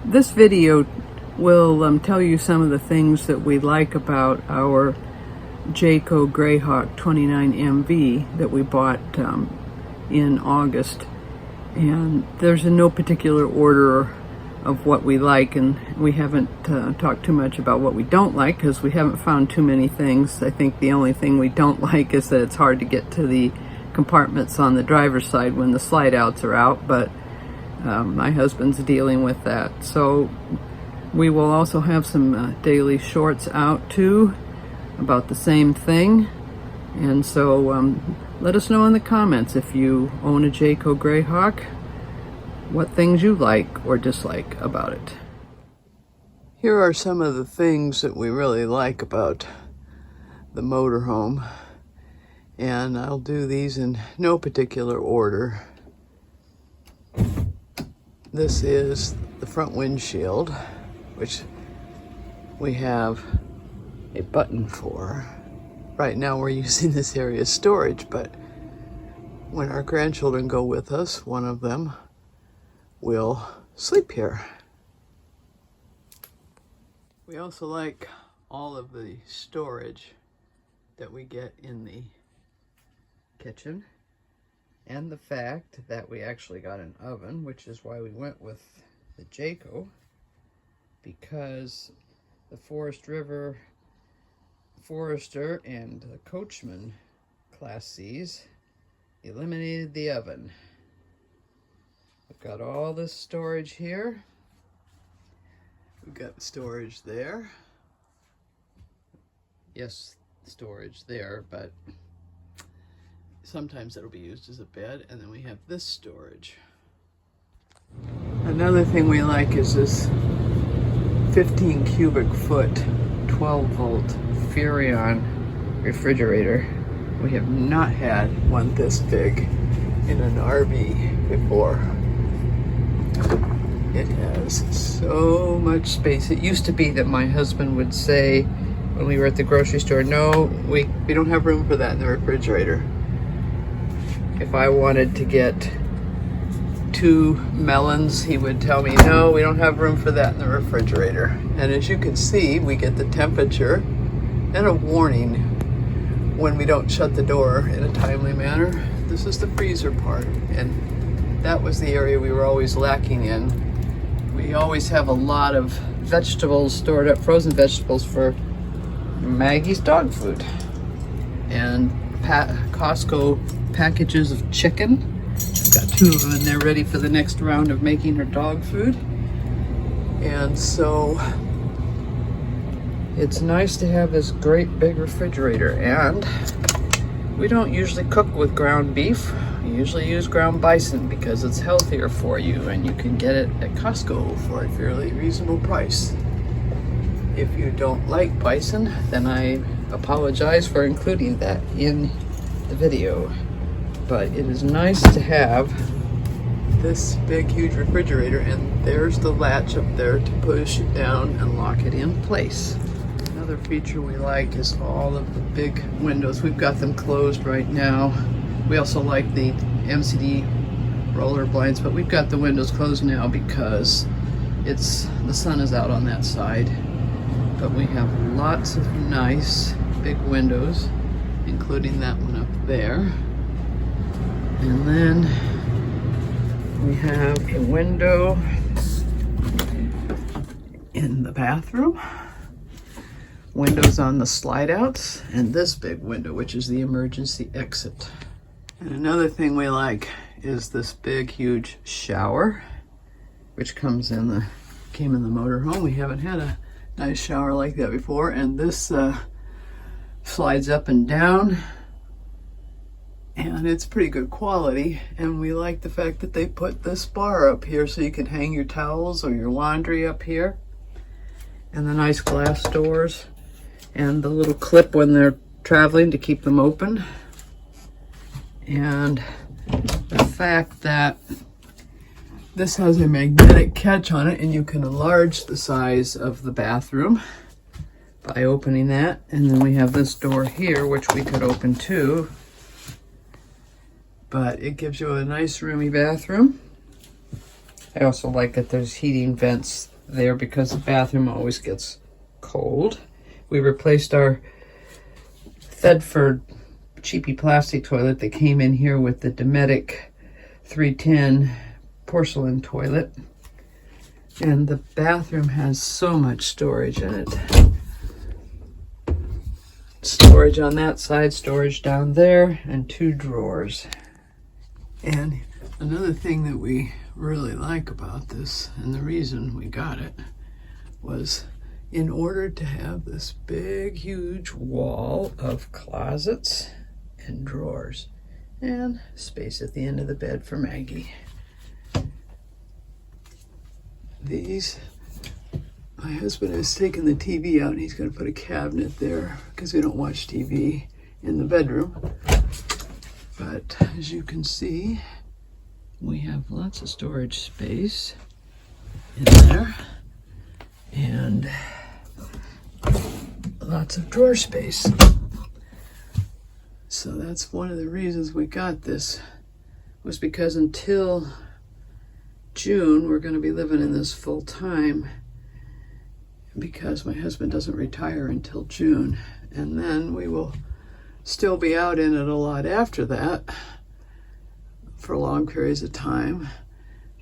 This video will tell you some of the things that we like about our Jayco Greyhawk 29MV that we bought in August. And there's in no particular order of what we like, and we haven't talked too much about what we don't like because we haven't found too many things. I think the only thing we don't like is that it's hard to get to the compartments on the driver's side when the slide outs are out, but my husband's dealing with that. So we will also have some daily shorts out too about the same thing. And so let us know in the comments if you own a Jayco Greyhawk, what things you like or dislike about it. Here are some of the things that we really like about the motorhome, and I'll do these in no particular order. This is the front windshield, which we have a button for. Right now we're using this area as storage, but when our grandchildren go with us, one of them will sleep here. We also like all of the storage that we get in the kitchen, and the fact that we actually got an oven, which is why we went with the Jayco, because the Forest River Forester and the Coachman Class C's eliminated the oven. We've got all this storage here. We've got storage there. Yes, storage there, but sometimes it'll be used as a bed. And then we have this storage. Another thing we like is this 15 cubic foot 12 volt Furrion refrigerator. We have not had one this big in an RV before. It has so much space. It used to be that my husband would say when we were at the grocery store, no, we don't have room for that in the refrigerator. If I wanted to get 2 melons, he would tell me, no, we don't have room for that in the refrigerator. And as you can see, we get the temperature and a warning when we don't shut the door in a timely manner. This is the freezer part, and that was the area we were always lacking in. We always have a lot of vegetables stored up, frozen vegetables for Maggie's dog food, and Costco packages of chicken. I've got 2 of them in there ready for the next round of making her dog food. And so it's nice to have this great big refrigerator. And we don't usually cook with ground beef. We usually use ground bison because it's healthier for you, and you can get it at Costco for a fairly reasonable price. If you don't like bison, then I apologize for including that in the video. But it is nice to have this big, huge refrigerator, and there's the latch up there to push it down and lock it in place. Another feature we like is all of the big windows. We've got them closed right now. We also like the MCD roller blinds, but we've got the windows closed now because the sun is out on that side. But we have lots of nice big windows, including that one up there. And then we have a window in the bathroom, windows on the slide outs, and this big window, which is the emergency exit. And another thing we like is this big, huge shower, which came in the motorhome. We haven't had a nice shower like that before, and this slides up and down, and it's pretty good quality. And we like the fact that they put this bar up here so you can hang your towels or your laundry up here, and the nice glass doors, and the little clip when they're traveling to keep them open, and the fact that this has a magnetic catch on it, and you can enlarge the size of the bathroom by opening that. And then we have this door here, which we could open too, but it gives you a nice roomy bathroom. I also like that there's heating vents there because the bathroom always gets cold. We replaced our Thedford cheapy plastic toilet that came in here with the Dometic 310 porcelain toilet. And the bathroom has so much storage in it. Storage on that side, storage down there, and 2 drawers. And another thing that we really like about this, and the reason we got it, was in order to have this big, huge wall of closets and drawers and space at the end of the bed for Maggie. My husband has taken the TV out and he's going to put a cabinet there because we don't watch TV in the bedroom. But as you can see, we have lots of storage space in there and lots of drawer space. So that's one of the reasons we got this, was because until June we're going to be living in this full time, because my husband doesn't retire until June, and then we will still be out in it a lot after that for long periods of time.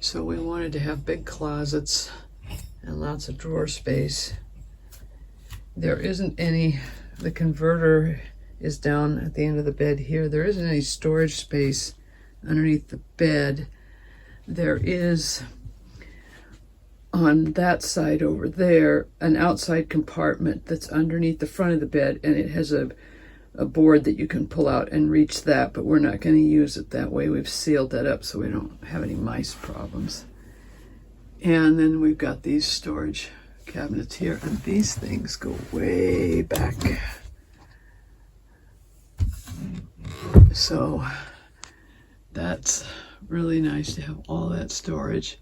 So we wanted to have big closets and lots of drawer space. There isn't any, the converter is down at the end of the bed here. There isn't any storage space underneath the bed. There is, on that side over there, an outside compartment that's underneath the front of the bed, and it has a board that you can pull out and reach that, but we're not going to use it that way. We've sealed that up so we don't have any mice problems. And then we've got these storage cabinets here, and these things go way back. So that's really nice to have all that storage.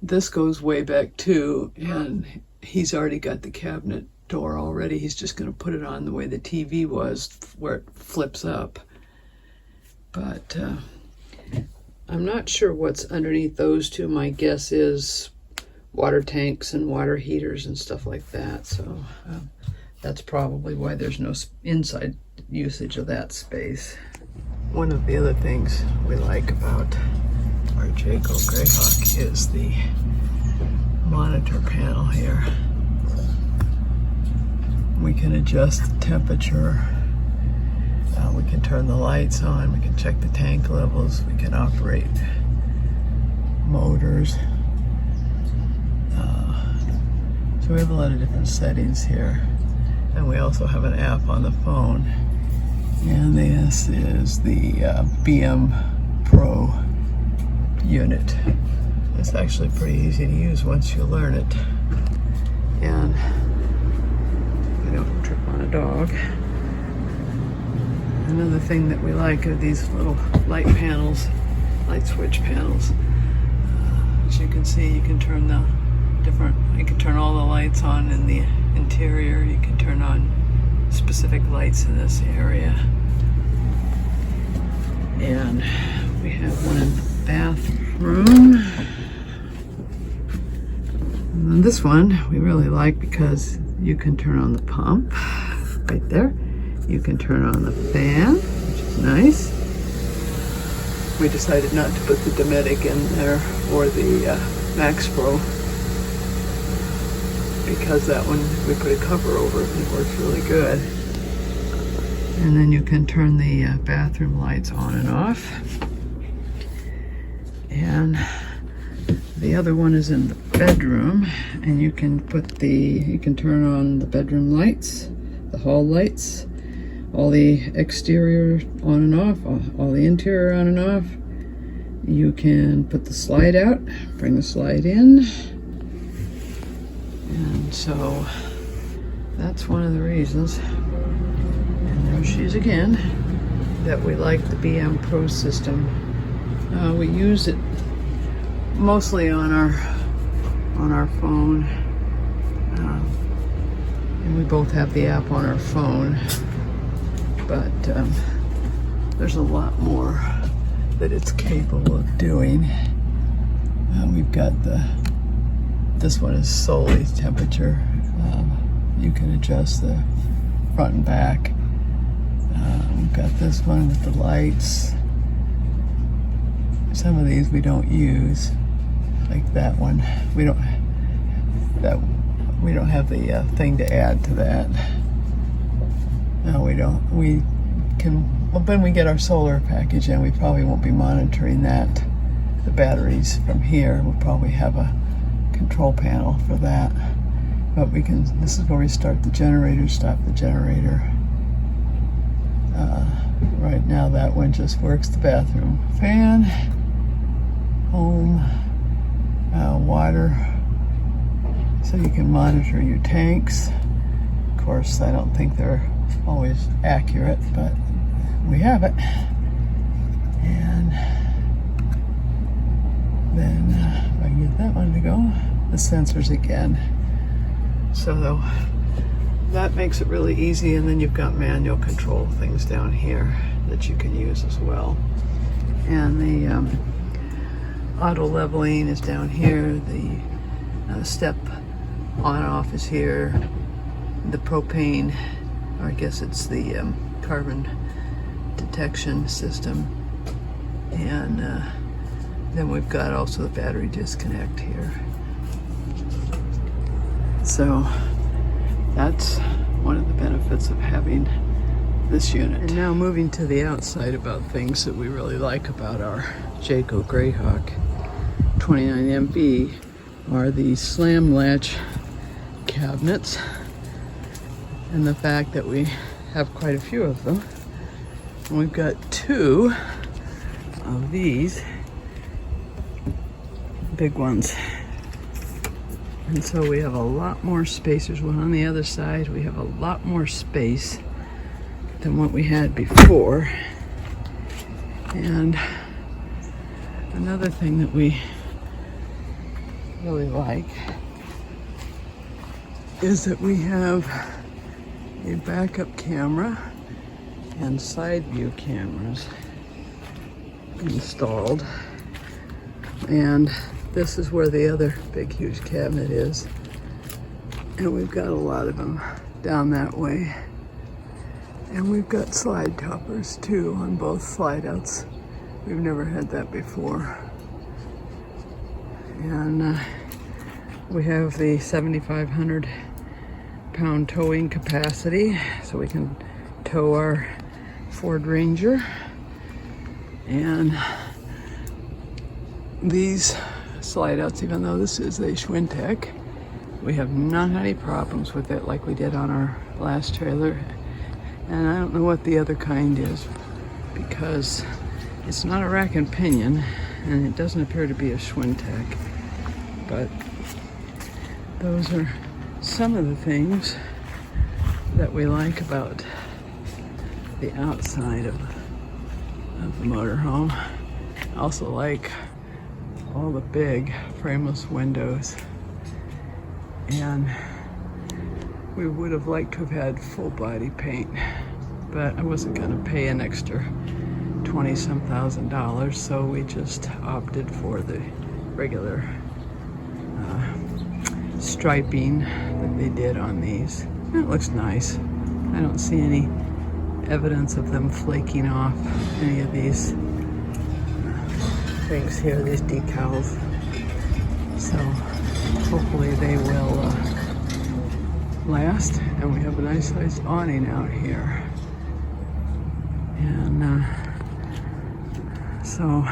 This goes way back too, and he's already got the cabinet door already. He's just going to put it on the way the TV was, where it flips up. But I'm not sure what's underneath those two. My guess is water tanks and water heaters and stuff like that. So that's probably why there's no inside usage of that space. One of the other things we like about our Jayco Greyhawk is the monitor panel here. We can adjust the temperature, we can turn the lights on, we can check the tank levels, we can operate motors. So we have a lot of different settings here. And we also have an app on the phone. And this is the BM Pro unit. It's actually pretty easy to use once you learn it. And we don't trip on a dog. Another thing that we like are these little light panels, light switch panels. As you can see, you can turn you can turn all the lights on in the interior. You can turn on specific lights in this area. And we have one in the bathroom. And this one we really like because you can turn on the pump right there. You can turn on the fan, which is nice. We decided not to put the Dometic in there or the Max Pro, because that one we put a cover over it and it works really good. And then you can turn the bathroom lights on and off. And the other one is in the bedroom, and you can turn on the bedroom lights, the hall lights, all the exterior on and off, all the interior on and off. You can put the slide out, bring the slide in. And so that's one of the reasons, and there she is again, that we like the BM Pro system. We use it mostly on our phone, and we both have the app on our phone, but there's a lot more that it's capable of doing. We've got the this one is solely temperature. You can adjust the front and back. We've got this one with the lights. Some of these we don't use, like that one. We don't have the thing to add to that. No, we don't. We can, well, when we get our solar package in, we probably won't be monitoring that. The batteries from here, we'll probably have a control panel for that. But we can, this is where we start the generator, stop the generator. Right now that one just works the bathroom. Fan, home, water, so you can monitor your tanks. Of course, I don't think they're always accurate, but we have it. And then if I can get that one to go, the sensors again. So that makes it really easy, and then you've got manual control things down here that you can use as well. And the auto leveling is down here. The step on off is here. The propane, or I guess it's the carbon detection system. And then we've got also the battery disconnect here. So that's one of the benefits of having this unit. And now moving to the outside about things that we really like about our Jayco Greyhawk 29MV are the slam latch cabinets, and the fact that we have quite a few of them. And we've got 2 of these big ones. And so we have a lot more space. There's one on the other side. We have a lot more space than what we had before. And another thing that we really like is that we have a backup camera and side view cameras installed. And this is where the other big huge cabinet is. And we've got a lot of them down that way. And we've got slide toppers too on both slide outs. We've never had that before. And we have the 7,500 pound towing capacity, so we can tow our Ford Ranger. And these slide outs, even though this is a Schwintek, we have not had any problems with it like we did on our last trailer. And I don't know what the other kind is, because it's not a rack and pinion, and it doesn't appear to be a Schwintek. But those are some of the things that we like about the outside of the motorhome. I also like all the big frameless windows, and we would have liked to have had full body paint, but I wasn't going to pay an extra $20-some thousand, so we just opted for the regular striping that they did on these. And it looks nice. I don't see any evidence of them flaking off any of these things here, these decals. So hopefully they will last, and we have a nice sized awning out here. And so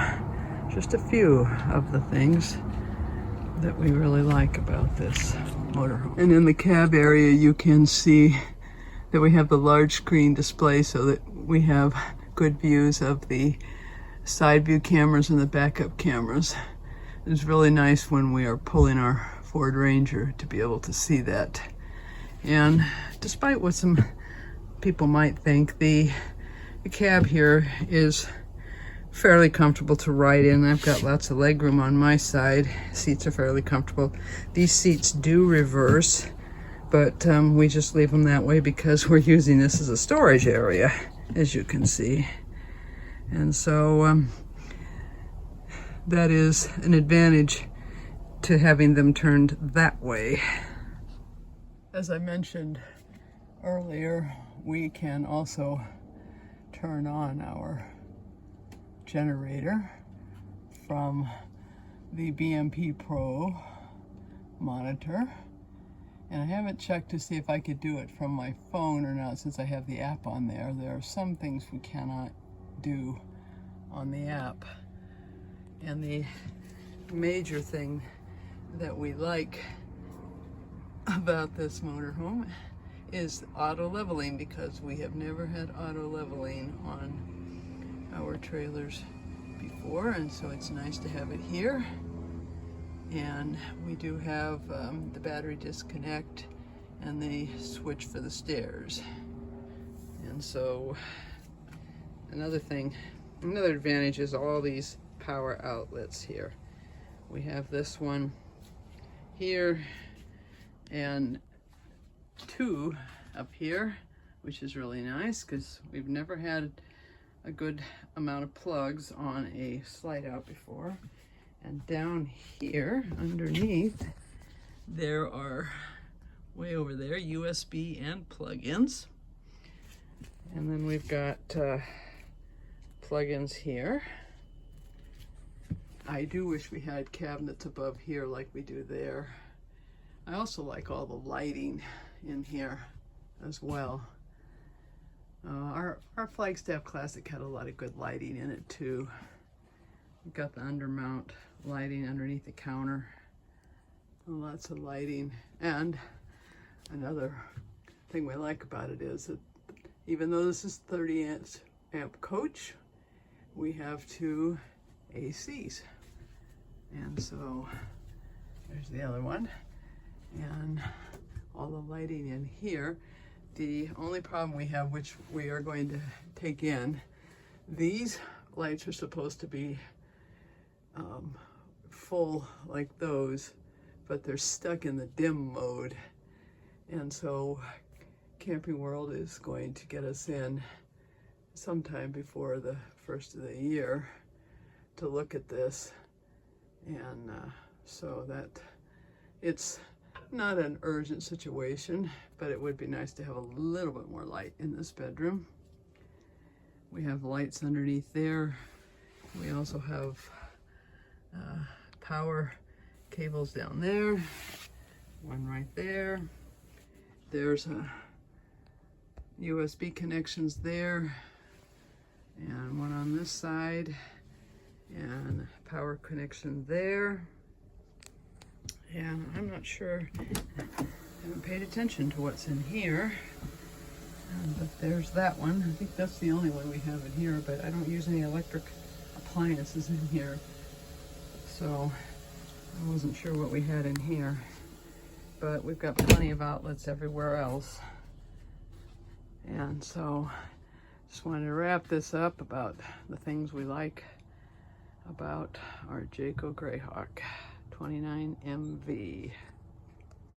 just a few of the things that we really like about this motorhome. And in the cab area, you can see that we have the large screen display so that we have good views of the side view cameras and the backup cameras. It's really nice when we are pulling our Ford Ranger to be able to see that. And despite what some people might think, the cab here is fairly comfortable to ride in. I've got lots of leg room on my side. Seats are fairly comfortable. These seats do reverse, but we just leave them that way because we're using this as a storage area, as you can see. And so that is an advantage to having them turned that way. As I mentioned earlier, we can also turn on our generator from the BMP Pro monitor. And I haven't checked to see if I could do it from my phone or not, since I have the app on there. There are some things we cannot do on the app. And the major thing that we like about this motorhome is auto leveling, because we have never had auto leveling on our trailers before, and so it's nice to have it here. And we do have the battery disconnect and the switch for the stairs. And so another advantage is all these power outlets here. We have this one here and two up here, which is really nice because we've never had a good amount of plugs on a slide out before. And down here underneath, there are, way over there, USB and plug-ins. And then we've got plug-ins here. I do wish we had cabinets above here like we do there. I also like all the lighting in here as well. Our Flagstaff Classic had a lot of good lighting in it too. We've got the undermount lighting underneath the counter. Lots of lighting. And another thing we like about it is that even though this is 30 amp coach, we have two ACs. And so there's the other one. And all the lighting in here. The only problem we have, which we are going to take in, these lights are supposed to be full like those, but they're stuck in the dim mode. And so Camping World is going to get us in sometime before the first of the year to look at this. And so that it's not an urgent situation, but it would be nice to have a little bit more light in this bedroom. We have lights underneath there. We also have power cables down there, one right there. There's USB connections there, and one on this side, and power connection there. And I'm not sure, I haven't paid attention to what's in here, but there's that one. I think that's the only one we have in here, but I don't use any electric appliances in here, so I wasn't sure what we had in here. But we've got plenty of outlets everywhere else. And so just wanted to wrap this up about the things we like about our Jayco Greyhawk 29 MV.